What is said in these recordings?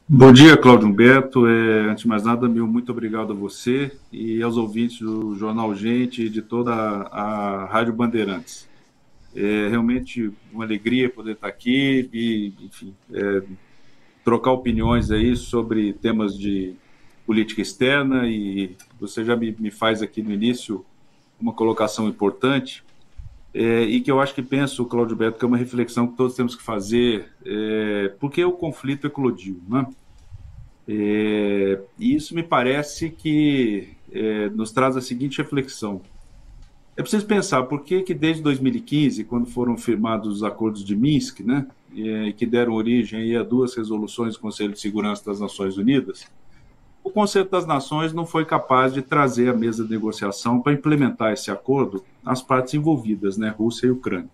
Bom dia, Cláudio Humberto. Antes de mais nada, meu muito obrigado a você e aos ouvintes do Jornal Gente e de toda a Rádio Bandeirantes. É realmente uma alegria poder estar aqui e, enfim, trocar opiniões aí sobre temas de política externa e você já me faz aqui no início uma colocação importante e que eu acho que penso, Cláudio Humberto, que é uma reflexão que todos temos que fazer, por que o conflito eclodiu, né? E isso me parece que nos traz a seguinte reflexão. É preciso pensar por que desde 2015, quando foram firmados os acordos de Minsk, né, que deram origem aí a duas resoluções do Conselho de Segurança das Nações Unidas, o Conselho das Nações não foi capaz de trazer à mesa de negociação para implementar esse acordo as partes envolvidas, né, Rússia e Ucrânia.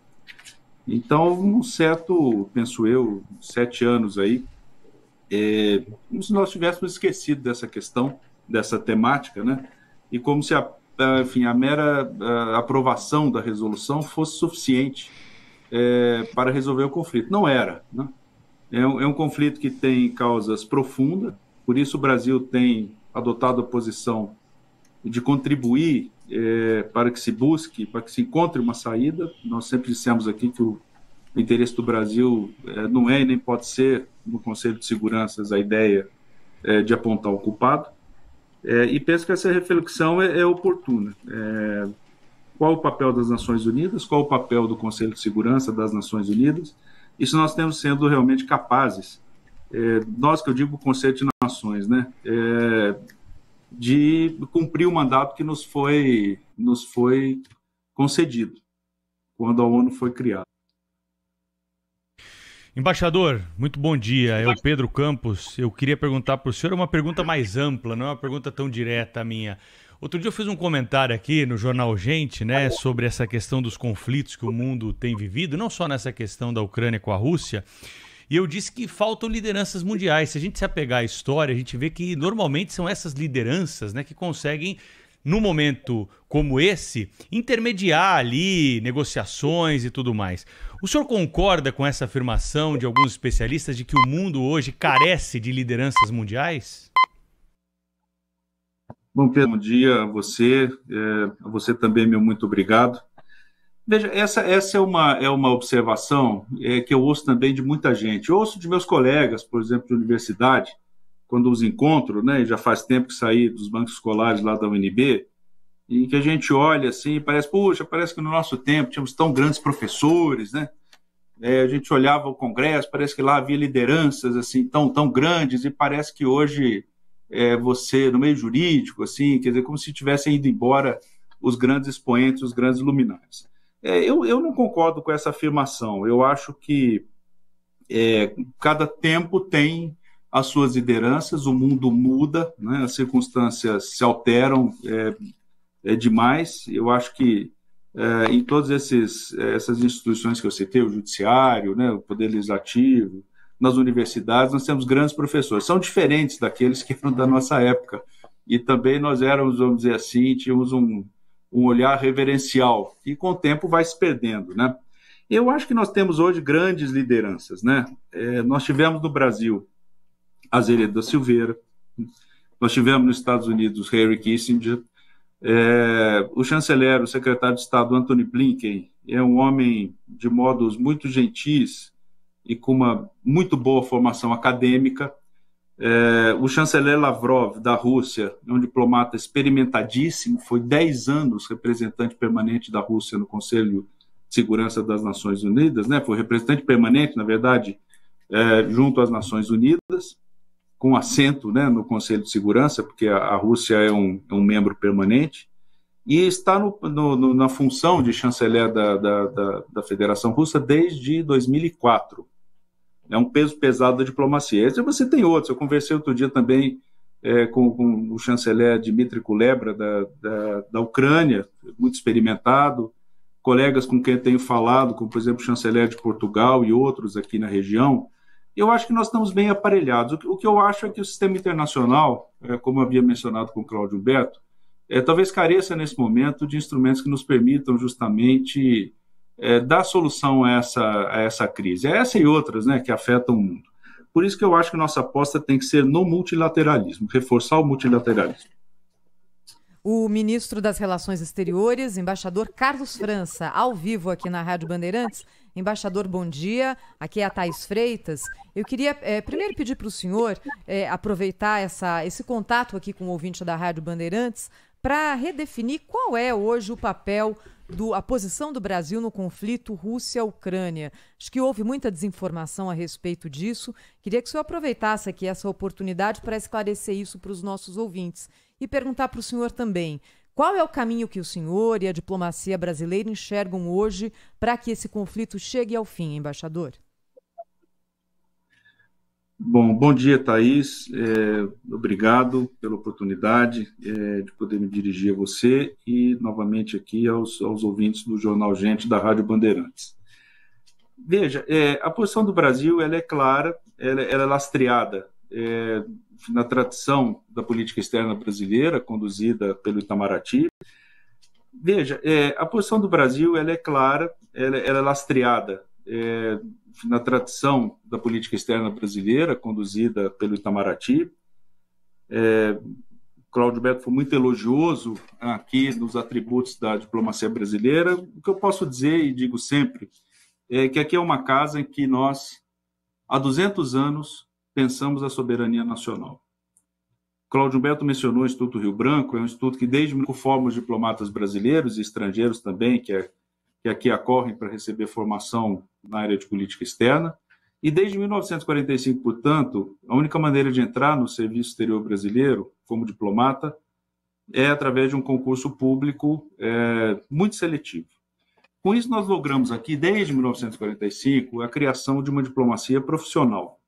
Então, um certo, penso eu, 7 anos aí, como se nós tivéssemos esquecido dessa questão, dessa temática, né? E como se enfim, a mera aprovação da resolução fosse suficiente para resolver o conflito. Não era, né? É um conflito que tem causas profundas, por isso o Brasil tem adotado a posição de contribuir para que se busque, para que se encontre uma saída. Nós sempre dissemos aqui que o interesse do Brasil não é e nem pode ser, no Conselho de Segurança, a ideia de apontar o culpado. E penso que essa reflexão é oportuna. Qual o papel das Nações Unidas? Qual o papel do Conselho de Segurança das Nações Unidas? E se nós temos sendo realmente capazes, nós que eu digo o Conselho de Nações, né, de cumprir o mandato que nos foi concedido quando a ONU foi criada. Embaixador, muito bom dia. É o Pedro Campos. Eu queria perguntar para o senhor uma pergunta mais ampla, não é uma pergunta tão direta a minha. Outro dia eu fiz um comentário aqui no Jornal Gente, né, sobre essa questão dos conflitos que o mundo tem vivido, não só nessa questão da Ucrânia com a Rússia, e eu disse que faltam lideranças mundiais. Se a gente se apegar à história, a gente vê que normalmente são essas lideranças, né, que conseguem, num momento como esse, intermediar ali negociações e tudo mais. O senhor concorda com essa afirmação de alguns especialistas de que o mundo hoje carece de lideranças mundiais? Bom, Pedro, bom dia a você também, meu muito obrigado. Veja, essa é uma observação que eu ouço também de muita gente. Eu ouço de meus colegas, por exemplo, de universidade, quando os encontro, né, já faz tempo que saí dos bancos escolares lá da UNB, e que a gente olha assim e parece, puxa, parece que no nosso tempo tínhamos tão grandes professores, né? A gente olhava o Congresso, parece que lá havia lideranças assim tão grandes, e parece que hoje você, no meio jurídico, assim, quer dizer, como se tivessem ido embora os grandes expoentes, os grandes luminares. Eu não concordo com essa afirmação. Eu acho que cada tempo tem as suas lideranças, o mundo muda, né? As circunstâncias se alteram demais. Eu acho que em todas essas instituições que eu citei, o judiciário, né, o poder legislativo, nas universidades, nós temos grandes professores. São diferentes daqueles que eram da nossa época. E também nós éramos, vamos dizer assim, tínhamos um olhar reverencial, e com o tempo vai se perdendo, né? Eu acho que nós temos hoje grandes lideranças, né? Nós tivemos no Brasil Azevedo da Silveira, nós tivemos nos Estados Unidos Henry Kissinger, o chanceler, o secretário de Estado Antony Blinken, é um homem de modos muito gentis e com uma muito boa formação acadêmica. O chanceler Lavrov, da Rússia, é um diplomata experimentadíssimo, foi 10 anos representante permanente da Rússia no Conselho de Segurança das Nações Unidas, né? Foi representante permanente, na verdade, junto às Nações Unidas, com assento, né, no Conselho de Segurança, porque a Rússia é um membro permanente, e está na função de chanceler da Federação Russa desde 2004. É um peso pesado da diplomacia. E você tem outros. Eu conversei outro dia também com o chanceler Dmitry Kuleba da Ucrânia, muito experimentado, colegas com quem eu tenho falado, como, por exemplo, o chanceler de Portugal e outros aqui na região. Eu acho que nós estamos bem aparelhados. O que eu acho é que o sistema internacional, como eu havia mencionado com o Cláudio Humberto, talvez careça nesse momento de instrumentos que nos permitam justamente dar solução a essa crise. É essa e outras, né, que afetam o mundo. Por isso que eu acho que nossa aposta tem que ser no multilateralismo, reforçar o multilateralismo. O ministro das Relações Exteriores, embaixador Carlos França, ao vivo aqui na Rádio Bandeirantes. Embaixador, bom dia. Aqui é a Thaís Freitas. Eu queria primeiro pedir para o senhor aproveitar esse contato aqui com o ouvinte da Rádio Bandeirantes para redefinir qual é hoje o papel, a posição do Brasil no conflito Rússia-Ucrânia. Acho que houve muita desinformação a respeito disso. Queria que o senhor aproveitasse aqui essa oportunidade para esclarecer isso para os nossos ouvintes. E perguntar para o senhor também, qual é o caminho que o senhor e a diplomacia brasileira enxergam hoje para que esse conflito chegue ao fim, embaixador? Bom dia, Thaís. Obrigado pela oportunidade de poder me dirigir a você e, novamente, aqui aos ouvintes do Jornal Gente da Rádio Bandeirantes. Veja, a posição do Brasil ela é clara, ela é lastreada na tradição da política externa brasileira, conduzida pelo Itamaraty. Veja, a posição do Brasil ela é clara, ela é lastreada na tradição da política externa brasileira, conduzida pelo Itamaraty. Cláudio Berto foi muito elogioso aqui nos atributos da diplomacia brasileira. O que eu posso dizer, e digo sempre, é que aqui é uma casa em que nós, há 200 anos, pensamos a soberania nacional. Cláudio Humberto mencionou o Instituto Rio Branco, é um instituto que desde forma os diplomatas brasileiros e estrangeiros também, que aqui acorrem para receber formação na área de política externa, e desde 1945, portanto, a única maneira de entrar no serviço exterior brasileiro como diplomata é através de um concurso público muito seletivo. Com isso, nós logramos aqui, desde 1945, a criação de uma diplomacia profissional.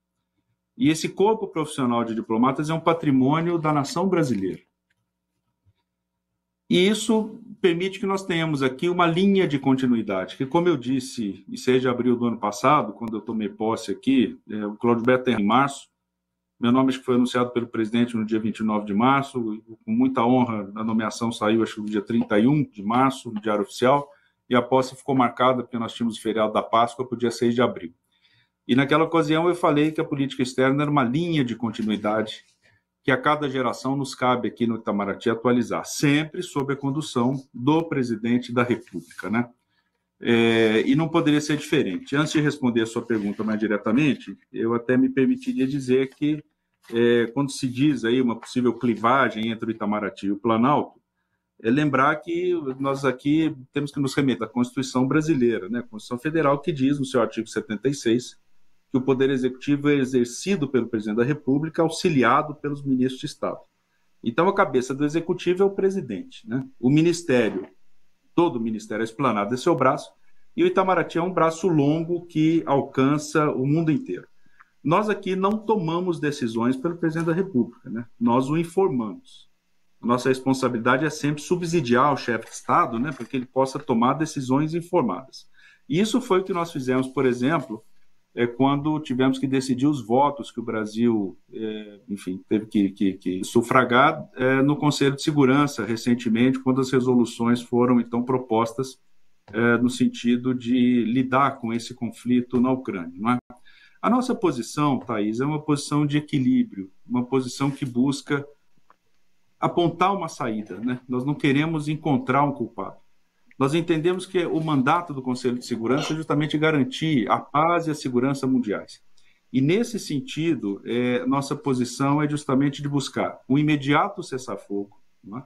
E esse corpo profissional de diplomatas é um patrimônio da nação brasileira. E isso permite que nós tenhamos aqui uma linha de continuidade, que, como eu disse, em 6 de abril do ano passado, quando eu tomei posse aqui, o Cláudio Berto em março, meu nome acho que foi anunciado pelo presidente no dia 29 de março, com muita honra, a nomeação saiu acho que no dia 31 de março, no Diário Oficial, e a posse ficou marcada, porque nós tínhamos o feriado da Páscoa, para o dia 6 de abril. E naquela ocasião eu falei que a política externa era uma linha de continuidade que a cada geração nos cabe aqui no Itamaraty atualizar, sempre sob a condução do presidente da República, né? E não poderia ser diferente. Antes de responder a sua pergunta mais diretamente, eu até me permitiria dizer que quando se diz aí uma possível clivagem entre o Itamaraty e o Planalto, lembrar que nós aqui temos que nos remeter à Constituição brasileira, né? A Constituição Federal, que diz no seu artigo 76 que o Poder Executivo é exercido pelo Presidente da República, auxiliado pelos ministros de Estado. Então, a cabeça do Executivo é o Presidente, né? O Ministério, todo o Ministério é explanado, é seu braço, e o Itamaraty é um braço longo que alcança o mundo inteiro. Nós aqui não tomamos decisões pelo Presidente da República, né? Nós o informamos. A nossa responsabilidade é sempre subsidiar o chefe de Estado, né, para que ele possa tomar decisões informadas. E isso foi o que nós fizemos, por exemplo, quando tivemos que decidir os votos que o Brasil, enfim, teve que sufragar no Conselho de Segurança recentemente, quando as resoluções foram, então, propostas no sentido de lidar com esse conflito na Ucrânia, não é? A nossa posição, Thaís, é uma posição de equilíbrio, uma posição que busca apontar uma saída, né? Nós não queremos encontrar um culpado. Nós entendemos que o mandato do Conselho de Segurança é justamente garantir a paz e a segurança mundiais. E, nesse sentido, nossa posição é justamente de buscar o imediato cessar-fogo, não é?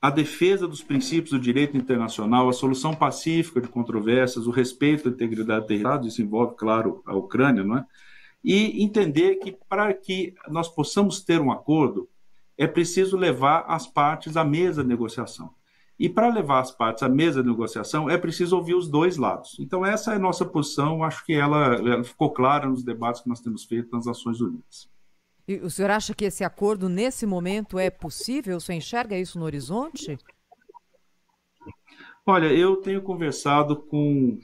A defesa dos princípios do direito internacional, a solução pacífica de controvérsias, o respeito à integridade territorial, isso envolve, claro, a Ucrânia, não é? E entender que, para que nós possamos ter um acordo, é preciso levar as partes à mesa de negociação. E para levar as partes à mesa de negociação, é preciso ouvir os dois lados. Então, essa é a nossa posição, acho que ela ficou clara nos debates que nós temos feito nas Nações Unidas. E o senhor acha que esse acordo, nesse momento, é possível? O senhor enxerga isso no horizonte? Olha, eu tenho conversado com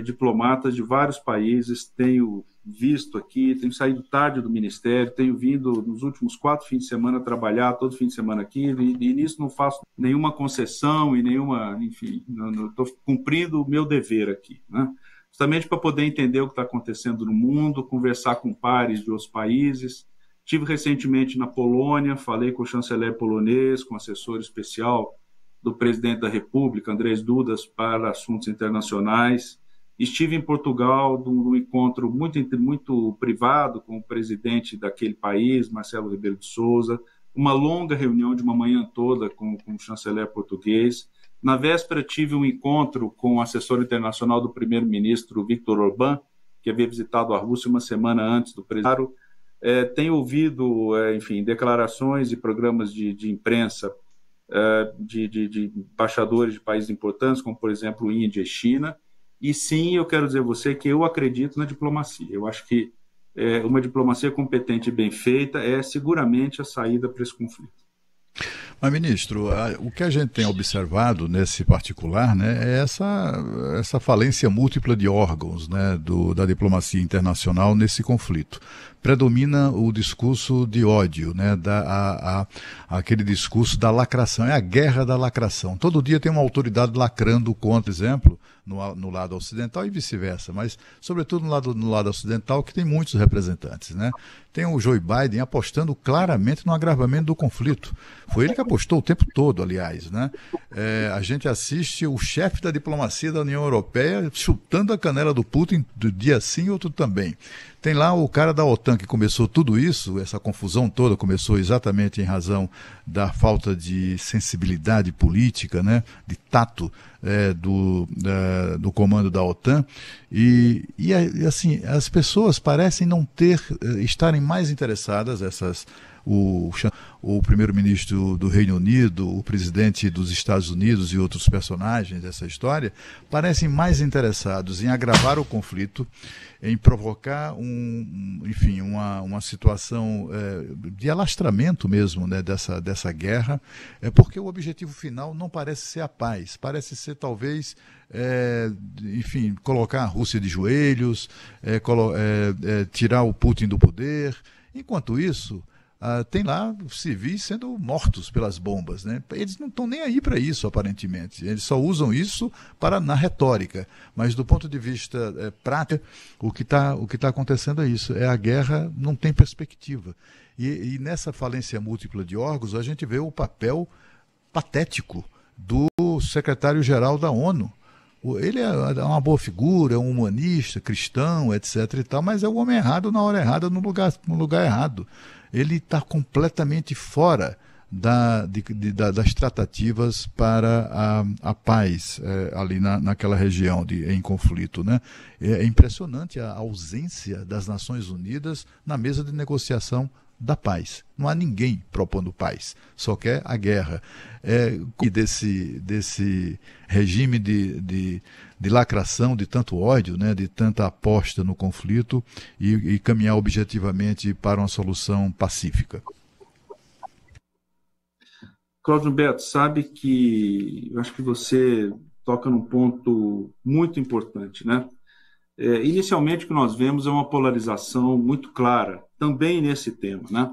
diplomatas de vários países, tenho visto aqui, tenho saído tarde do Ministério, tenho vindo nos últimos 4 fins de semana trabalhar, todo fim de semana aqui, e nisso não faço nenhuma concessão e nenhuma, enfim, estou cumprindo o meu dever aqui, né? justamente para poder entender o que está acontecendo no mundo, conversar com pares de outros países. Estive recentemente na Polônia, falei com o chanceler polonês, com o assessor especial do presidente da República, Andrzej Duda, para assuntos internacionais. Estive em Portugal, num encontro muito privado com o presidente daquele país, Marcelo Rebelo de Sousa, uma longa reunião de uma manhã toda com o chanceler português. Na véspera, tive um encontro com o assessor internacional do primeiro-ministro Viktor Orbán, que havia visitado a Rússia uma semana antes do presidente. Tenho ouvido, enfim, declarações e programas de imprensa de embaixadores de países importantes, como, por exemplo, Índia e China. E sim, eu quero dizer a você que eu acredito na diplomacia. Eu acho que uma diplomacia competente e bem feita é seguramente a saída para esse conflito. Mas, ministro, o que a gente tem observado nesse particular, né, é essa falência múltipla de órgãos, né, da diplomacia internacional nesse conflito. Predomina o discurso de ódio, né, aquele discurso da lacração, é a guerra da lacração. Todo dia tem uma autoridade lacrando contra, por exemplo, no lado ocidental e vice-versa, mas sobretudo no lado ocidental, que tem muitos representantes, né? Tem o Joe Biden apostando claramente no agravamento do conflito. Foi ele que apostou o tempo todo, aliás, né? A gente assiste o chefe da diplomacia da União Europeia chutando a canela do Putin do dia sim, outro também. Tem lá o cara da OTAN que começou tudo isso, essa confusão toda começou exatamente em razão da falta de sensibilidade política, né, de tato do comando da OTAN. E assim, as pessoas parecem não estarem mais interessadas, o primeiro-ministro do Reino Unido, o presidente dos Estados Unidos e outros personagens dessa história, parecem mais interessados em agravar o conflito, em provocar uma situação de alastramento mesmo, né, dessa guerra, porque o objetivo final não parece ser a paz, parece ser talvez colocar a Rússia de joelhos, tirar o Putin do poder. Enquanto isso, tem lá civis sendo mortos pelas bombas, né? Eles não estão nem aí para isso, aparentemente. Eles só usam isso na retórica. Mas do ponto de vista prático, o que tá acontecendo é isso. A guerra não tem perspectiva. E nessa falência múltipla de órgãos, a gente vê o papel patético do secretário-geral da ONU. Ele é uma boa figura, é um humanista, cristão, etc. e tal, mas é o homem errado na hora errada, no lugar errado. Ele está completamente fora das tratativas para a paz ali naquela região em conflito, né? É impressionante a ausência das Nações Unidas na mesa de negociação da paz. Não há ninguém propondo paz, só quer a guerra. E desse regime de lacração, de tanto ódio, né, de tanta aposta no conflito e caminhar objetivamente para uma solução pacífica. Cláudio Beto, sabe que eu acho que você toca num ponto muito importante, né? Inicialmente, o que nós vemos é uma polarização muito clara, também nesse tema, né?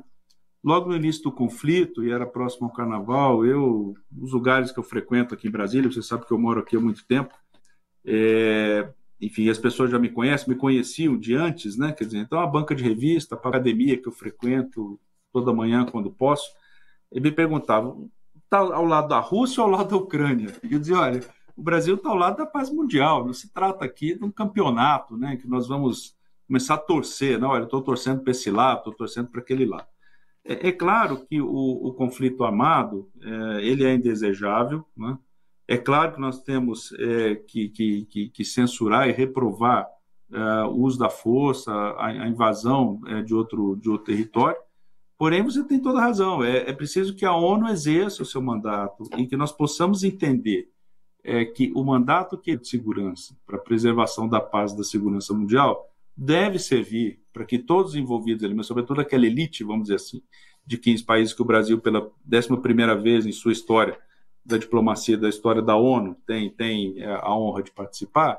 Logo no início do conflito, e era próximo ao Carnaval, nos lugares que eu frequento aqui em Brasília, você sabe que eu moro aqui há muito tempo, enfim, as pessoas já me conheciam de antes, né? Quer dizer, então a banca de revista, a academia que eu frequento toda manhã quando posso, e me perguntavam, está ao lado da Rússia ou ao lado da Ucrânia? E eu dizia, olha, o Brasil está ao lado da paz mundial, não se trata aqui de um campeonato, né, que nós vamos começar a torcer, não, olha, eu estou torcendo para esse lado, estou torcendo para aquele lado. É claro que o conflito armado, ele é indesejável, né? É claro que nós temos que censurar e reprovar o uso da força, a invasão de outro território. Porém, você tem toda a razão. É preciso que a ONU exerça o seu mandato e que nós possamos entender que o mandato que é de segurança para a preservação da paz e da segurança mundial deve servir para que todos os envolvidos ali, mas sobretudo aquela elite, vamos dizer assim, de 15 países que o Brasil, pela 11ª vez em sua história da diplomacia, da história da ONU, tem a honra de participar,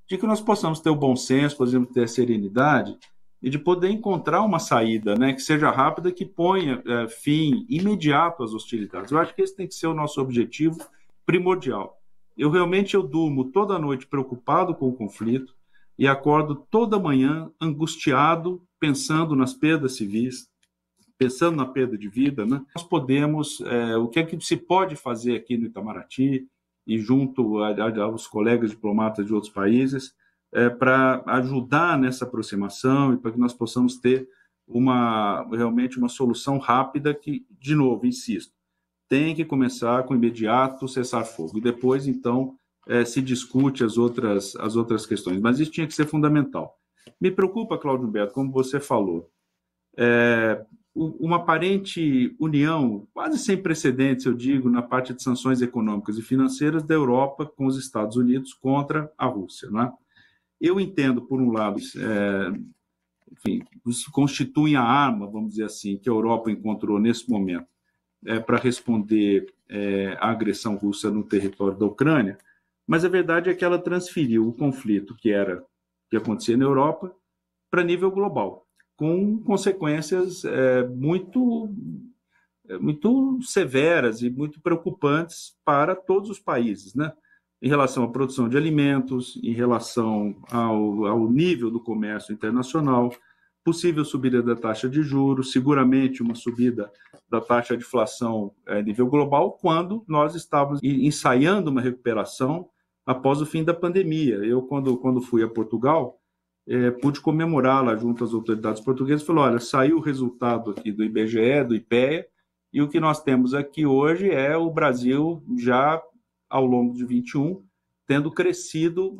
de que nós possamos ter o bom senso, possamos ter a serenidade e de poder encontrar uma saída, né, que seja rápida, que ponha fim imediato às hostilidades. Eu acho que esse tem que ser o nosso objetivo primordial. Eu durmo toda noite preocupado com o conflito, e acordo toda manhã angustiado, pensando nas perdas civis, pensando na perda de vida, né? Nós podemos, o que é que se pode fazer aqui no Itamaraty e junto aos colegas diplomatas de outros países para ajudar nessa aproximação e para que nós possamos ter realmente uma solução rápida que, de novo, insisto, tem que começar com imediato cessar-fogo e depois, então, se discute as outras questões. Mas isso tinha que ser fundamental. Me preocupa, Cláudio Humberto, como você falou, uma aparente união, quase sem precedentes, eu digo, na parte de sanções econômicas e financeiras da Europa com os Estados Unidos contra a Rússia. Não é? Eu entendo, por um lado, enfim, isso constitui a arma, vamos dizer assim, que a Europa encontrou nesse momento para responder à agressão russa no território da Ucrânia, mas a verdade é que ela transferiu o conflito que acontecia na Europa para nível global, com consequências muito severas e muito preocupantes para todos os países, né? Em relação à produção de alimentos, em relação ao nível do comércio internacional, possível subida da taxa de juros, seguramente uma subida da taxa de inflação a nível global, quando nós estávamos ensaiando uma recuperação após o fim da pandemia. Eu, quando fui a Portugal, pude comemorar lá junto às autoridades portuguesas, falou, olha, saiu o resultado aqui do IBGE, do IPEA, e o que nós temos aqui hoje é o Brasil já ao longo de 21, tendo crescido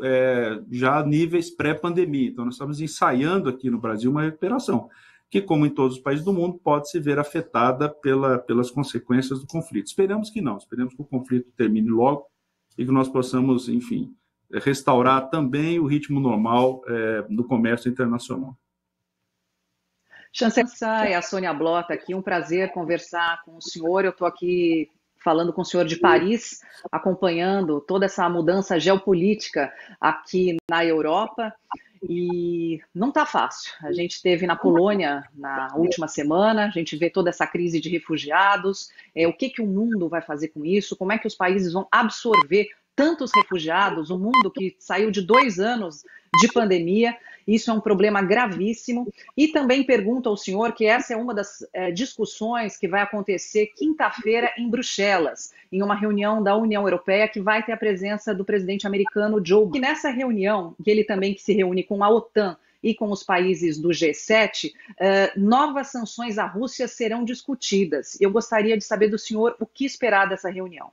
já a níveis pré-pandemia. Então, nós estamos ensaiando aqui no Brasil uma recuperação, que, como em todos os países do mundo, pode se ver afetada pelas consequências do conflito. Esperamos que não, esperamos que o conflito termine logo e que nós possamos, enfim, restaurar também o ritmo normal do comércio internacional. Chanceler, é a Sônia Blota aqui, um prazer conversar com o senhor. Eu estou aqui falando com o senhor de Paris, acompanhando toda essa mudança geopolítica aqui na Europa, e não está fácil. A gente esteve na Polônia na última semana, a gente vê toda essa crise de refugiados, o que o mundo vai fazer com isso, como é que os países vão absorver tantos refugiados, um mundo que saiu de 2 anos de pandemia. Isso é um problema gravíssimo. E também pergunto ao senhor que essa é uma das discussões que vai acontecer quinta-feira em Bruxelas, em uma reunião da União Europeia que vai ter a presença do presidente americano Joe Biden. E nessa reunião, que ele também se reúne com a OTAN e com os países do G7, novas sanções à Rússia serão discutidas. Eu gostaria de saber do senhor o que esperar dessa reunião.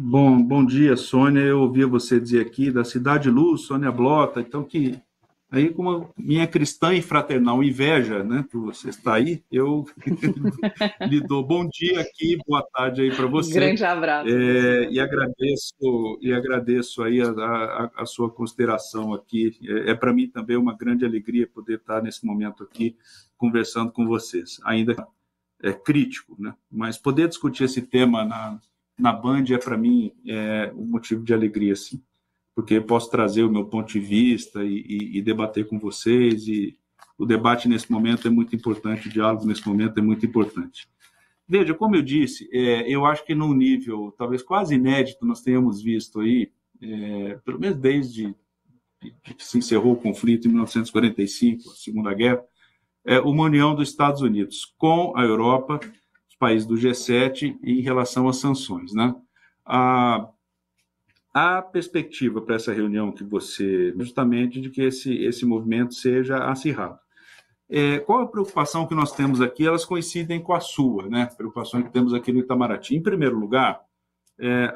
Bom dia, Sônia. Eu ouvi você dizer aqui da Cidade Luz, Sônia Blota, então que aí com a minha cristã e fraternal inveja, né, por você estar aí, eu lhe dou bom dia aqui, boa tarde aí para você. Grande abraço. E agradeço aí a sua consideração aqui. Para mim também uma grande alegria poder estar nesse momento aqui conversando com vocês. Ainda é crítico, né, mas poder discutir esse tema na Band para mim um motivo de alegria, sim, porque posso trazer o meu ponto de vista e debater com vocês, e o debate nesse momento é muito importante, o diálogo nesse momento é muito importante. Veja, como eu disse, eu acho que num nível talvez quase inédito nós tenhamos visto aí, pelo menos desde que se encerrou o conflito em 1945, a Segunda Guerra, uma união dos Estados Unidos com a Europa, países do G7 em relação às sanções, né? A perspectiva para essa reunião que você, justamente de que esse movimento seja acirrado. Qual a preocupação que nós temos aqui? Elas coincidem com a sua, né? Preocupações que temos aqui no Itamaraty. Em primeiro lugar,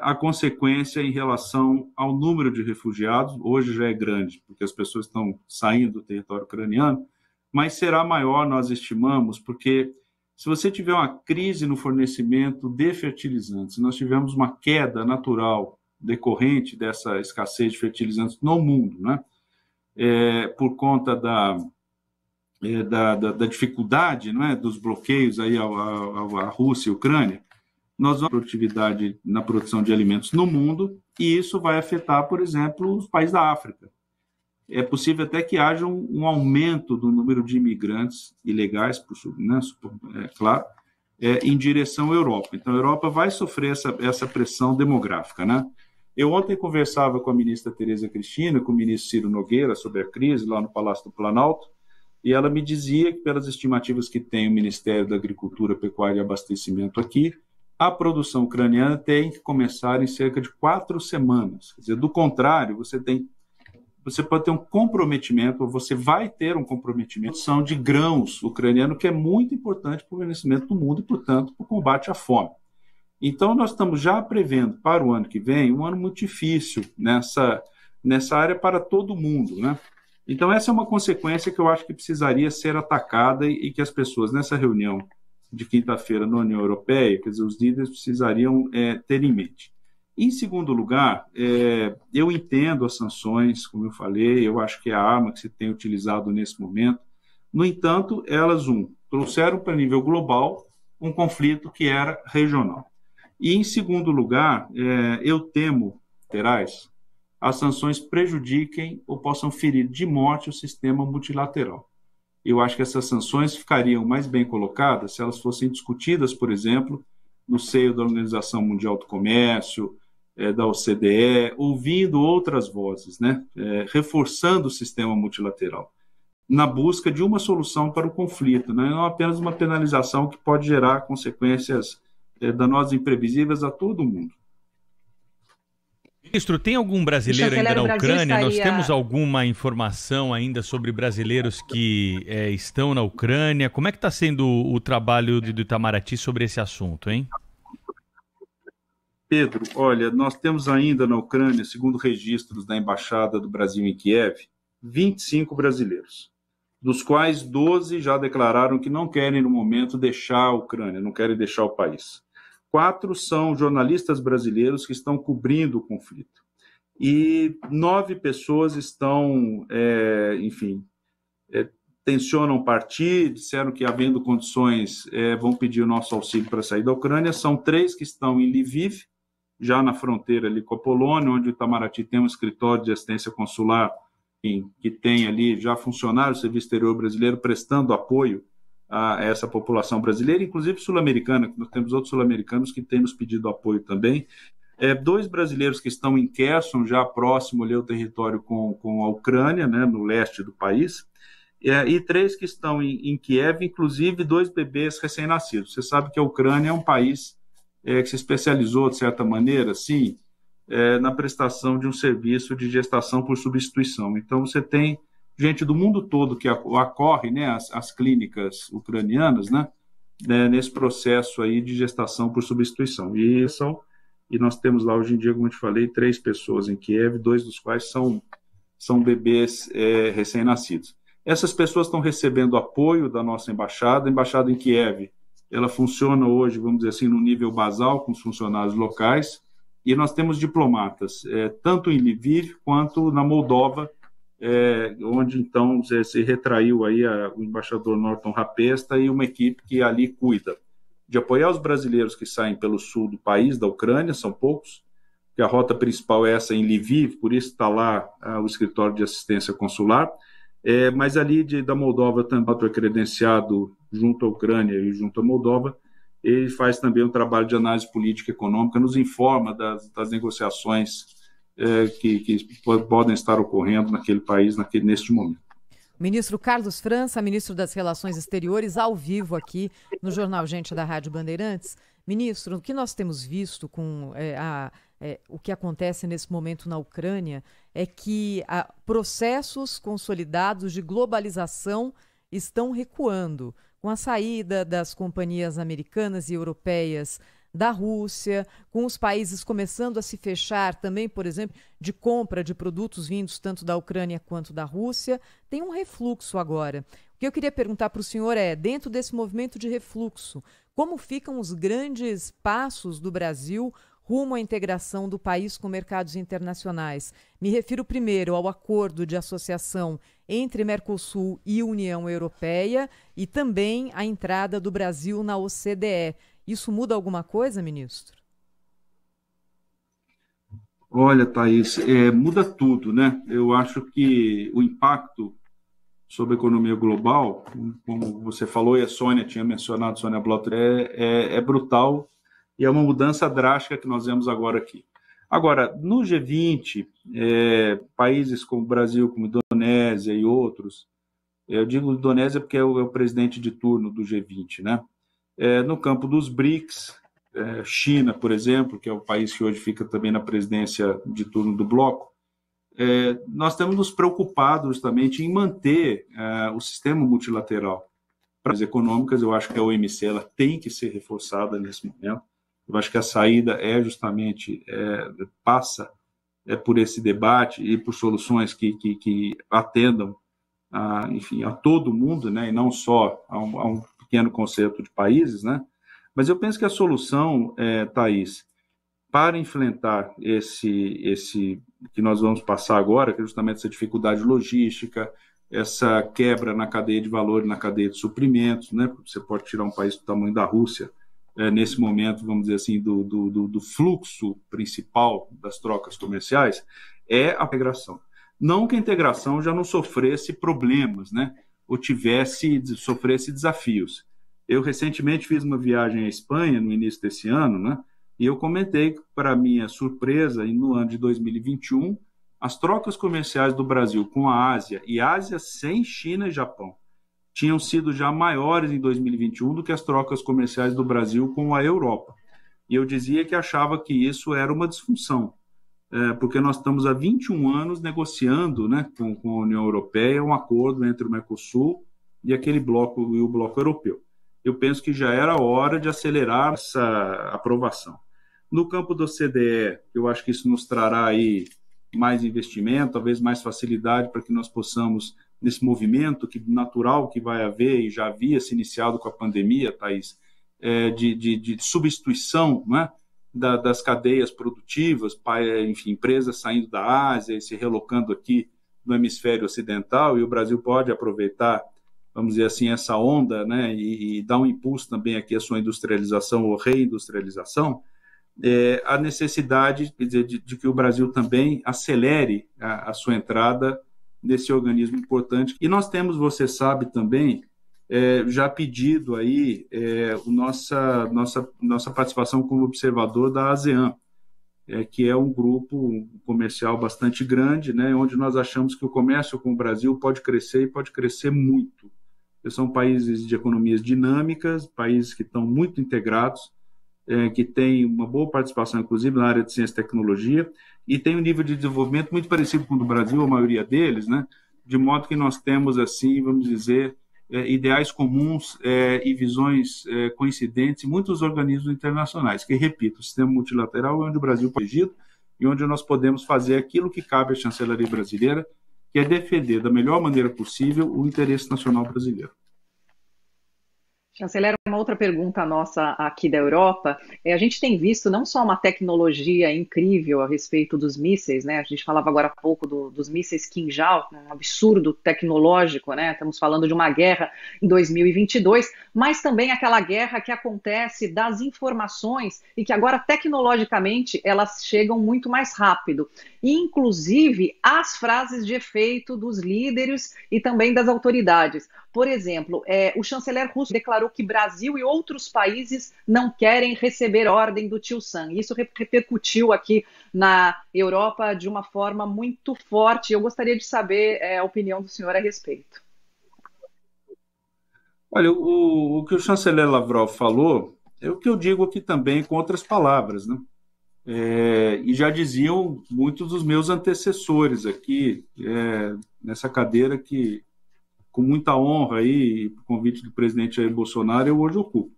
a consequência em relação ao número de refugiados, hoje já é grande, porque as pessoas estão saindo do território ucraniano, mas será maior, nós estimamos, porque se você tiver uma crise no fornecimento de fertilizantes, nós tivemos uma queda natural decorrente dessa escassez de fertilizantes no mundo, né? Por conta da dificuldade, não é, dos bloqueios aí à Rússia e à Ucrânia, nós vamos ter produtividade na produção de alimentos no mundo, e isso vai afetar, por exemplo, os países da África. É possível até que haja um aumento do número de imigrantes ilegais, né, claro, em direção à Europa. Então, a Europa vai sofrer essa pressão demográfica, né? Eu ontem conversava com a ministra Tereza Cristina, com o ministro Ciro Nogueira, sobre a crise lá no Palácio do Planalto, e ela me dizia que, pelas estimativas que tem o Ministério da Agricultura, Pecuária e Abastecimento aqui, a produção ucraniana tem que começar em cerca de 4 semanas. Quer dizer, do contrário, você pode ter um comprometimento, ou você vai ter um comprometimento de grãos ucraniano, que é muito importante para o abastecimento do mundo e, portanto, para o combate à fome. Então, nós estamos já prevendo para o ano que vem um ano muito difícil nessa área para todo mundo, né? Então, essa é uma consequência que eu acho que precisaria ser atacada e que as pessoas, nessa reunião de quinta-feira na União Europeia, quer dizer, os líderes precisariam ter em mente. Em segundo lugar, eu entendo as sanções, como eu falei, eu acho que é a arma que se tem utilizado nesse momento. No entanto, elas, trouxeram para nível global um conflito que era regional. E, em segundo lugar, eu temo, Terás, as sanções prejudiquem ou possam ferir de morte o sistema multilateral. Eu acho que essas sanções ficariam mais bem colocadas se elas fossem discutidas, por exemplo, no seio da Organização Mundial do Comércio, da OCDE, ouvindo outras vozes, né? Reforçando o sistema multilateral, na busca de uma solução para o conflito, né? Não apenas uma penalização que pode gerar consequências danosas e imprevisíveis a todo mundo. Ministro, tem algum brasileiro ainda na Ucrânia? Nós temos alguma informação ainda sobre brasileiros que estão na Ucrânia? Como é que está sendo o trabalho do Itamaraty sobre esse assunto, hein? Pedro, olha, nós temos ainda na Ucrânia, segundo registros da Embaixada do Brasil em Kiev, 25 brasileiros, dos quais 12 já declararam que não querem, no momento, deixar a Ucrânia, não querem deixar o país. 4 são jornalistas brasileiros que estão cobrindo o conflito. E 9 pessoas estão, tensionam partir, disseram que, havendo condições, vão pedir o nosso auxílio para sair da Ucrânia. São 3 que estão em Lviv, já na fronteira ali com a Polônia, onde o Itamaraty tem um escritório de assistência consular que tem ali já funcionários do Serviço Exterior brasileiro prestando apoio a essa população brasileira, inclusive sul-americana, que nós temos outros sul-americanos que têm nos pedido apoio também. 2 brasileiros que estão em Kherson, já próximo ali ao território com a Ucrânia, né, no leste do país, e 3 que estão em Kiev, inclusive 2 bebês recém-nascidos. Você sabe que a Ucrânia é um país que se especializou, de certa maneira, sim, na prestação de um serviço de gestação por substituição. Então, você tem gente do mundo todo que acorre, né, às clínicas ucranianas, né, nesse processo aí de gestação por substituição. E nós temos lá hoje em dia, como eu te falei, 3 pessoas em Kiev, 2 dos quais são bebês recém-nascidos. Essas pessoas estão recebendo apoio da nossa embaixada. A embaixada em Kiev, ela funciona hoje, vamos dizer assim, no nível basal, com os funcionários locais, e nós temos diplomatas, tanto em Lviv quanto na Moldova, onde então se retraiu aí o embaixador Norton Rapesta e uma equipe que ali cuida de apoiar os brasileiros que saem pelo sul do país, da Ucrânia, são poucos, que a rota principal é essa em Lviv, por isso está lá o escritório de assistência consular, mas ali da Moldova também é credenciado junto à Ucrânia e junto à Moldova. Ele faz também um trabalho de análise política e econômica, nos informa das negociações que podem estar ocorrendo naquele país neste momento. Ministro Carlos França, ministro das Relações Exteriores, ao vivo aqui no Jornal Gente da Rádio Bandeirantes. Ministro, o que nós temos visto com o que acontece nesse momento na Ucrânia é que processos consolidados de globalização estão recuando, com a saída das companhias americanas e europeias da Rússia, com os países começando a se fechar também, por exemplo, de compra de produtos vindos tanto da Ucrânia quanto da Rússia, tem um refluxo agora. O que eu queria perguntar para o senhor dentro desse movimento de refluxo, como ficam os grandes passos do Brasil rumo à integração do país com mercados internacionais? Me refiro primeiro ao acordo de associação entre Mercosul e União Europeia e também à entrada do Brasil na OCDE. Isso muda alguma coisa, ministro? Olha, Thaís, muda tudo, né? Eu acho que o impacto sobre a economia global, como você falou e a Sônia tinha mencionado, Sônia Blotter, é brutal e é uma mudança drástica que nós vemos agora aqui. Agora, no G20, países como o Brasil, como Indonésia e outros, eu digo Indonésia porque é o presidente de turno do G20, né? No campo dos BRICS, China, por exemplo, que é o país que hoje fica também na presidência de turno do bloco, nós temos nos preocupado justamente em manter o sistema multilateral. Para as econômicas, eu acho que a OMC ela tem que ser reforçada nesse momento. Eu acho que a saída justamente passa por esse debate e por soluções que atendam enfim, a todo mundo, né, e não só a um pequeno conceito de países, né? Mas eu penso que a solução, Thaís, para enfrentar esse que nós vamos passar agora, que é justamente essa dificuldade logística, essa quebra na cadeia de valor, na cadeia de suprimentos, né? Você pode tirar um país do tamanho da Rússia, nesse momento, vamos dizer assim, do fluxo principal das trocas comerciais, é a integração. Não que a integração já não sofresse problemas, né? Ou sofresse desafios. Eu recentemente fiz uma viagem à Espanha, no início desse ano, né? E eu comentei, para minha surpresa, no ano de 2021, as trocas comerciais do Brasil com a Ásia, e Ásia sem China e Japão, tinham sido já maiores em 2021 do que as trocas comerciais do Brasil com a Europa. E eu dizia que achava que isso era uma disfunção, porque nós estamos há 21 anos negociando, né, com a União Europeia um acordo entre o Mercosul e aquele bloco, e o bloco europeu. Eu penso que já era hora de acelerar essa aprovação. No campo do CDE, eu acho que isso nos trará aí mais investimento, talvez mais facilidade para que nós possamos, nesse movimento natural que vai haver e já havia se iniciado com a pandemia, Thaís, de substituição, né, das cadeias produtivas, enfim, empresas saindo da Ásia e se relocando aqui no hemisfério ocidental, e o Brasil pode aproveitar, vamos dizer assim, essa onda, né, e dar um impulso também aqui à sua industrialização ou reindustrialização, a necessidade, quer dizer, de que o Brasil também acelere a sua entrada nesse organismo importante. E nós temos, você sabe também, já pedido aí nossa participação como observador da ASEAN, que é um grupo comercial bastante grande, né, onde nós achamos que o comércio com o Brasil pode crescer e pode crescer muito. São países de economias dinâmicas, países que estão muito integrados, que têm uma boa participação, inclusive, na área de ciência e tecnologia, e tem um nível de desenvolvimento muito parecido com o do Brasil, a maioria deles, né, de modo que nós temos, assim, vamos dizer, ideais comuns e visões coincidentes em muitos organismos internacionais, que, repito, o sistema multilateral é onde o Brasil pode agir e onde nós podemos fazer aquilo que cabe à chancelaria brasileira, que é defender da melhor maneira possível o interesse nacional brasileiro. Chanceler, uma outra pergunta nossa aqui da Europa. A gente tem visto não só uma tecnologia incrível a respeito dos mísseis, né? A gente falava agora há pouco dos mísseis Kinjal, um absurdo tecnológico, né? Estamos falando de uma guerra em 2022, mas também aquela guerra que acontece das informações e que agora tecnologicamente elas chegam muito mais rápido. E, inclusive, as frases de efeito dos líderes e também das autoridades. Por exemplo, o chanceler russo declarou que Brasil e outros países não querem receber ordem do tio Sam. Isso repercutiu aqui na Europa de uma forma muito forte. Eu gostaria de saber a opinião do senhor a respeito. Olha, o que o chanceler Lavrov falou é o que eu digo aqui também com outras palavras, né? E já diziam muitos dos meus antecessores aqui nessa cadeira que, com muita honra aí, por convite do presidente Jair Bolsonaro, eu hoje ocupo.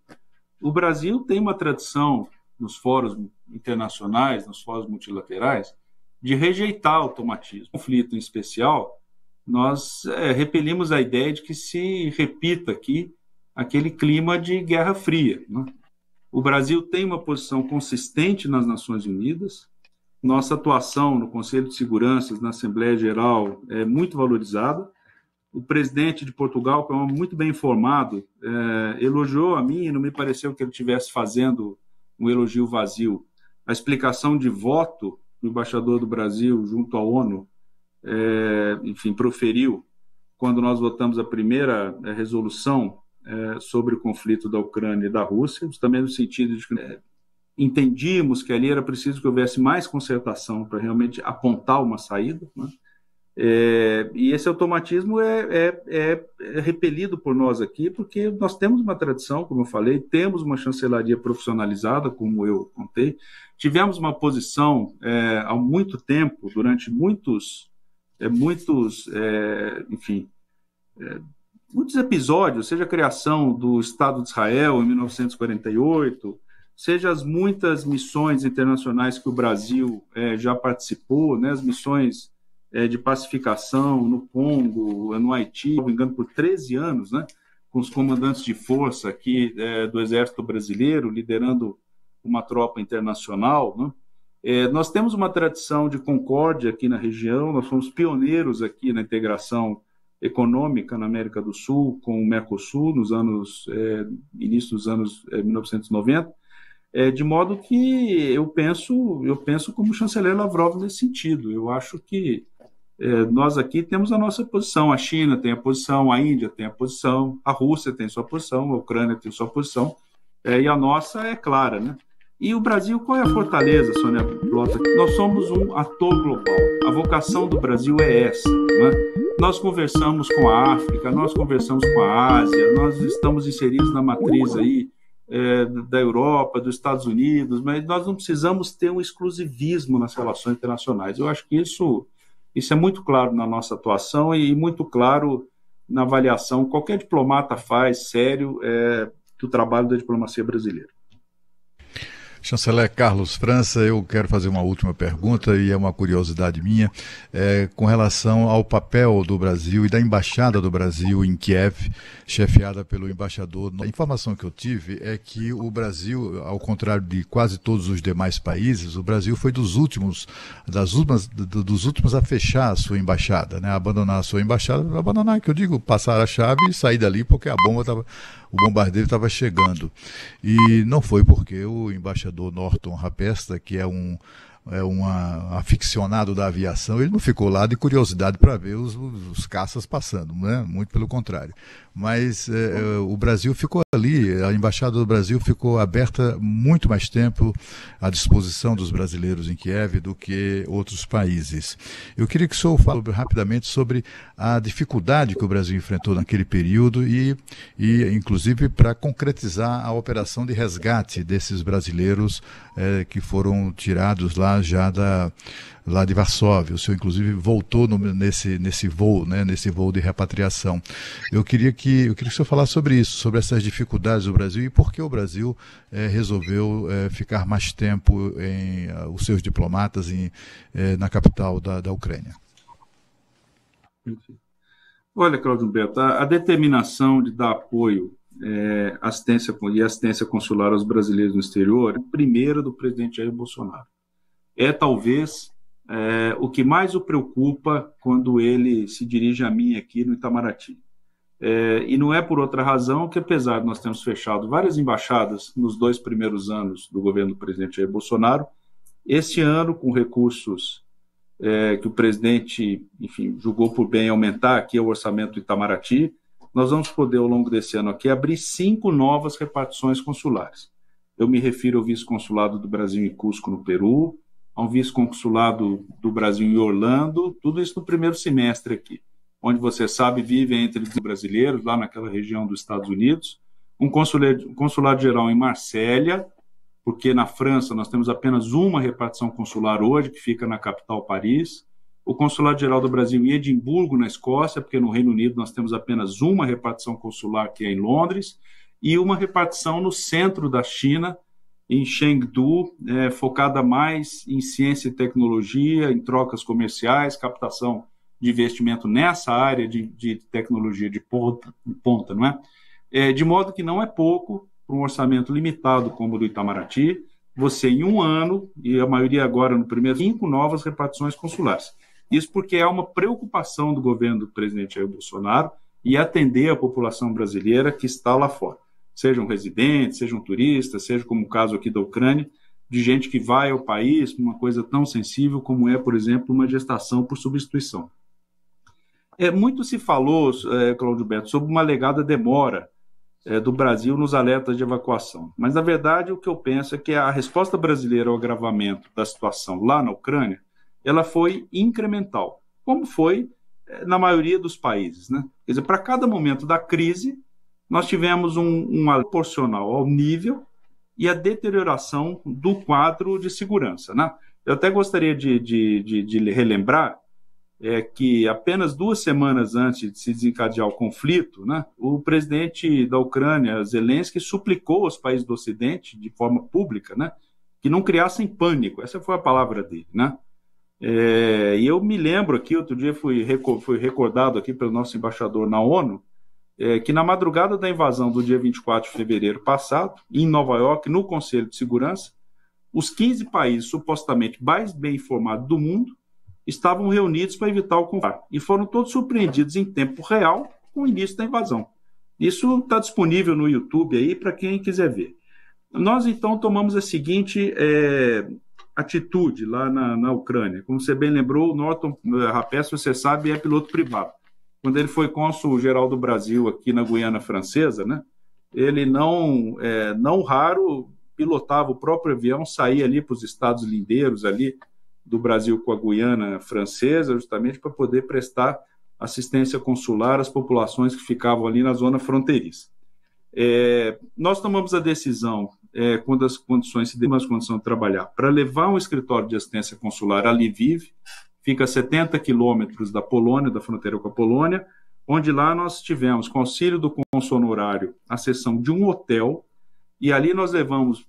O Brasil tem uma tradição nos fóruns internacionais, nos fóruns multilaterais, de rejeitar automatismo. No conflito em especial, nós repelimos a ideia de que se repita aqui aquele clima de Guerra Fria, né? O Brasil tem uma posição consistente nas Nações Unidas, nossa atuação no Conselho de Segurança, na Assembleia Geral, é muito valorizada. O presidente de Portugal, que é um homem muito bem informado, elogiou a mim, e não me pareceu que ele estivesse fazendo um elogio vazio. A explicação de voto que o embaixador do Brasil, junto à ONU, enfim, proferiu quando nós votamos a primeira resolução sobre o conflito da Ucrânia e da Rússia, também no sentido de que entendíamos que ali era preciso que houvesse mais concertação para realmente apontar uma saída, né? E esse automatismo é repelido por nós aqui, porque nós temos uma tradição, como eu falei, temos uma chancelaria profissionalizada, como eu contei, tivemos uma posição há muito tempo, durante muitos episódios, seja a criação do Estado de Israel em 1948, seja as muitas missões internacionais que o Brasil já participou, né, as missões de pacificação no Congo, no Haiti, não me engano, por 13 anos, né, com os comandantes de força aqui do Exército Brasileiro, liderando uma tropa internacional, né? Nós temos uma tradição de concórdia aqui na região, nós fomos pioneiros aqui na integração econômica na América do Sul com o Mercosul, início dos anos 1990, de modo que eu penso como o chanceler Lavrov nesse sentido. Eu acho que nós aqui temos a nossa posição, a China tem a posição, a Índia tem a posição, a Rússia tem sua posição, a Ucrânia tem sua posição, e a nossa é clara, né? E o Brasil, qual é a fortaleza, Sônia Blota? Nós somos um ator global, a vocação do Brasil é essa, né? Nós conversamos com a África, nós conversamos com a Ásia, nós estamos inseridos na matriz aí da Europa, dos Estados Unidos, mas nós não precisamos ter um exclusivismo nas relações internacionais. Eu acho que isso é muito claro na nossa atuação e muito claro na avaliação que qualquer diplomata faz, sério, do trabalho da diplomacia brasileira. Chanceler Carlos França, eu quero fazer uma última pergunta e é uma curiosidade minha, com relação ao papel do Brasil e da Embaixada do Brasil em Kiev, chefiada pelo embaixador. A informação que eu tive é que o Brasil, ao contrário de quase todos os demais países, o Brasil foi dos últimos a fechar a sua embaixada, né? Abandonar a sua embaixada, abandonar, que eu digo, passar a chave e sair dali porque o bombardeio estava chegando. E não foi porque o embaixador Norton Rapesta, que é um aficionado da aviação, ele não ficou lá de curiosidade para ver os caças passando, né? Muito pelo contrário. Mas o Brasil ficou ali, a Embaixada do Brasil ficou aberta muito mais tempo à disposição dos brasileiros em Kiev do que outros países. Eu queria que o senhor fale rapidamente sobre a dificuldade que o Brasil enfrentou naquele período e inclusive para concretizar a operação de resgate desses brasileiros que foram tirados lá de Varsóvia. O senhor, inclusive, voltou nesse voo, né, nesse voo de repatriação. Eu queria que o senhor falasse sobre isso, sobre essas dificuldades do Brasil e por que o Brasil resolveu ficar mais tempo os seus diplomatas na capital da Ucrânia. Olha, Cláudio Humberto, a determinação de dar apoio assistência consular aos brasileiros no exterior é a primeira do presidente Jair Bolsonaro. Talvez o que mais o preocupa quando ele se dirige a mim aqui no Itamaraty. E não é por outra razão que, apesar de nós termos fechado várias embaixadas nos 2 primeiros anos do governo do presidente Jair Bolsonaro, esse ano, com recursos que o presidente, enfim, julgou por bem aumentar aqui o orçamento do Itamaraty, nós vamos poder, ao longo desse ano aqui, abrir 5 novas repartições consulares. Eu me refiro ao vice-consulado do Brasil em Cusco, no Peru, ao vice-consulado do Brasil em Orlando, tudo isso no primeiro semestre aqui, onde, você sabe, vivem entre os brasileiros, lá naquela região dos Estados Unidos, um consulado geral em Marsella, porque na França nós temos apenas uma repartição consular hoje, que fica na capital, Paris, o consulado geral do Brasil em Edimburgo, na Escócia, porque no Reino Unido nós temos apenas uma repartição consular, que é em Londres, e uma repartição no centro da China, em Chengdu, focada mais em ciência e tecnologia, em trocas comerciais, captação de investimento nessa área de tecnologia de ponta, não é? De modo que não é pouco para um orçamento limitado como o do Itamaraty, você em um ano, e a maioria agora no primeiro, 5 novas repartições consulares. Isso porque é uma preocupação do governo do presidente Jair Bolsonaro e atender a população brasileira que está lá fora. Sejam residentes, sejam turistas, seja como o caso aqui da Ucrânia, de gente que vai ao país por uma coisa tão sensível como é, por exemplo, uma gestação por substituição. Muito se falou, Cláudio Beto, sobre uma alegada demora do Brasil nos alertas de evacuação. Mas, na verdade, o que eu penso é que a resposta brasileira ao agravamento da situação lá na Ucrânia, ela foi incremental, como foi na maioria dos países, né? Quer dizer, para cada momento da crise, nós tivemos uma proporcional ao nível e a deterioração do quadro de segurança, né? Eu até gostaria de relembrar que apenas 2 semanas antes de se desencadear o conflito, né, o presidente da Ucrânia, Zelensky, suplicou aos países do Ocidente, de forma pública, né, que não criassem pânico. Essa foi a palavra dele, né? E eu me lembro aqui, outro dia fui recordado aqui pelo nosso embaixador na ONU, que na madrugada da invasão do dia 24 de fevereiro passado, em Nova York, no Conselho de Segurança, os 15 países supostamente mais bem informados do mundo estavam reunidos para evitar o conflito. E foram todos surpreendidos em tempo real com o início da invasão. Isso está disponível no YouTube aí para quem quiser ver. Nós, então, tomamos a seguinte atitude lá na Ucrânia. Como você bem lembrou, o Norton Rapes, você sabe, é piloto privado. Quando ele foi cônsul-geral do Brasil aqui na Guiana Francesa, né, ele não raro pilotava o próprio avião, saía ali para os estados lindeiros ali do Brasil com a Guiana Francesa, justamente para poder prestar assistência consular às populações que ficavam ali na zona fronteiriça. Nós tomamos a decisão, quando as condições se deu condição de trabalhar, para levar um escritório de assistência consular a Lviv, fica a 70 quilômetros da Polônia, da fronteira com a Polônia, onde lá nós tivemos, com auxílio do cônsul honorário, a cessão de um hotel, e ali nós levamos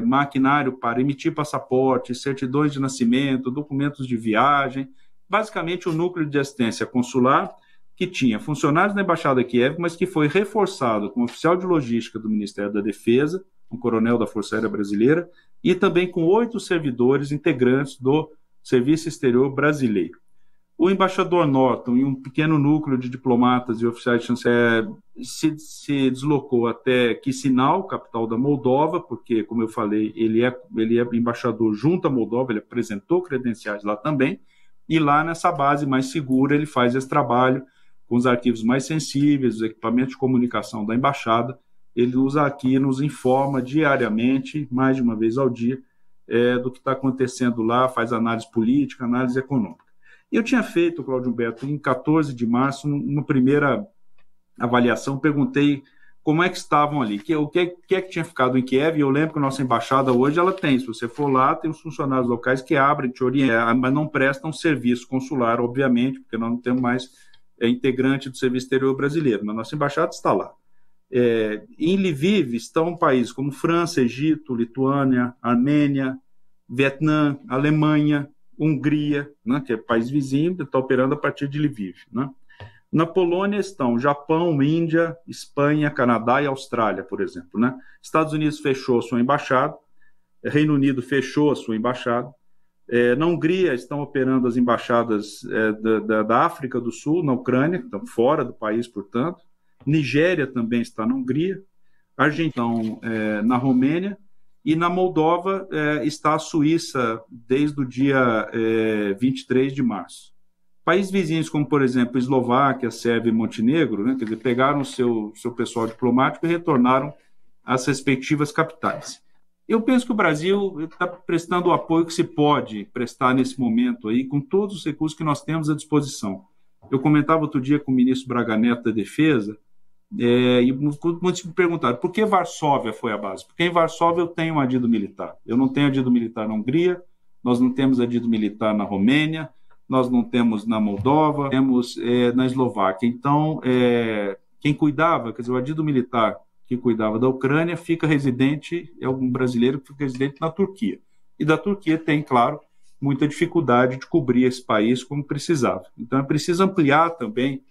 maquinário para emitir passaportes, certidões de nascimento, documentos de viagem, basicamente o núcleo de assistência consular, que tinha funcionários da Embaixada de Kiev, mas que foi reforçado com um oficial de logística do Ministério da Defesa, um coronel da Força Aérea Brasileira, e também com 8 servidores integrantes do Serviço Exterior Brasileiro. O embaixador Norton e um pequeno núcleo de diplomatas e oficiais de chanceler se deslocou até Chisinau, capital da Moldova, porque, como eu falei, ele é embaixador junto à Moldova, ele apresentou credenciais lá também, e lá nessa base mais segura ele faz esse trabalho com os arquivos mais sensíveis, os equipamentos de comunicação da embaixada. Ele usa aqui, nos informa diariamente, mais de uma vez ao dia, do que está acontecendo lá, faz análise política, análise econômica. Eu tinha feito, Cláudio Humberto, em 14 de março, uma primeira avaliação, perguntei como é que estavam ali, o que é que tinha ficado em Kiev, e eu lembro que a nossa embaixada hoje, ela tem, se você for lá, tem os funcionários locais que abrem, te orientam, mas não prestam serviço consular, obviamente, porque nós não temos mais integrante do Serviço Exterior Brasileiro, mas nossa embaixada está lá. Em Lviv estão países como França, Egito, Lituânia, Armênia, Vietnã, Alemanha, Hungria, né, que é país vizinho, está operando a partir de Lviv, né? Na Polônia estão Japão, Índia, Espanha, Canadá e Austrália, por exemplo, né? Estados Unidos fechou a sua embaixada, Reino Unido fechou a sua embaixada, na Hungria estão operando as embaixadas da África do Sul, na Ucrânia, que estão fora do país, portanto, Nigéria também está na Hungria, Argentina na Romênia, e na Moldova está a Suíça desde o dia 23 de março. Países vizinhos como, por exemplo, Eslováquia, Sérvia e Montenegro, né, quer dizer, pegaram o seu pessoal diplomático e retornaram às respectivas capitais. Eu penso que o Brasil está prestando o apoio que se pode prestar nesse momento aí, com todos os recursos que nós temos à disposição. Eu comentava outro dia com o ministro Braga Neto da Defesa, e muitos me perguntaram por que Varsóvia foi a base? Porque em Varsóvia eu tenho um adido militar. Eu não tenho adido militar na Hungria, nós não temos adido militar na Romênia, nós não temos na Moldova, temos na Eslováquia. Então, quem cuidava, quer dizer, o adido militar que cuidava da Ucrânia fica residente, é um brasileiro que fica residente na Turquia. E da Turquia tem, claro, muita dificuldade de cobrir esse país como precisava. Então, é preciso ampliar também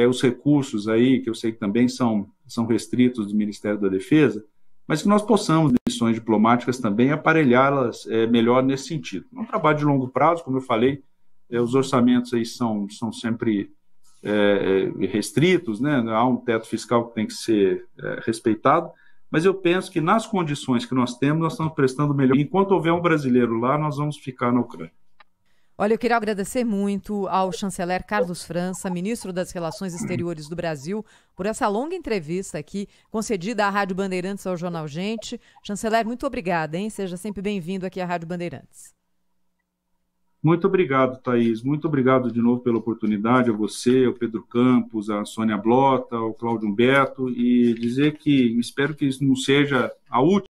os recursos aí, que eu sei que também são restritos do Ministério da Defesa, mas que nós possamos, missões diplomáticas também, aparelhá-las melhor nesse sentido. É um trabalho de longo prazo, como eu falei, os orçamentos aí são sempre restritos, né? Há um teto fiscal que tem que ser respeitado, mas eu penso que nas condições que nós temos, nós estamos prestando melhor. Enquanto houver um brasileiro lá, nós vamos ficar na Ucrânia. Olha, eu queria agradecer muito ao chanceler Carlos França, ministro das Relações Exteriores do Brasil, por essa longa entrevista aqui, concedida à Rádio Bandeirantes ao Jornal Gente. Chanceler, muito obrigada, hein? Seja sempre bem-vindo aqui à Rádio Bandeirantes. Muito obrigado, Thaís. Muito obrigado de novo pela oportunidade, a você, ao Pedro Campos, a Sônia Blota, ao Cláudio Humberto, e dizer que espero que isso não seja a última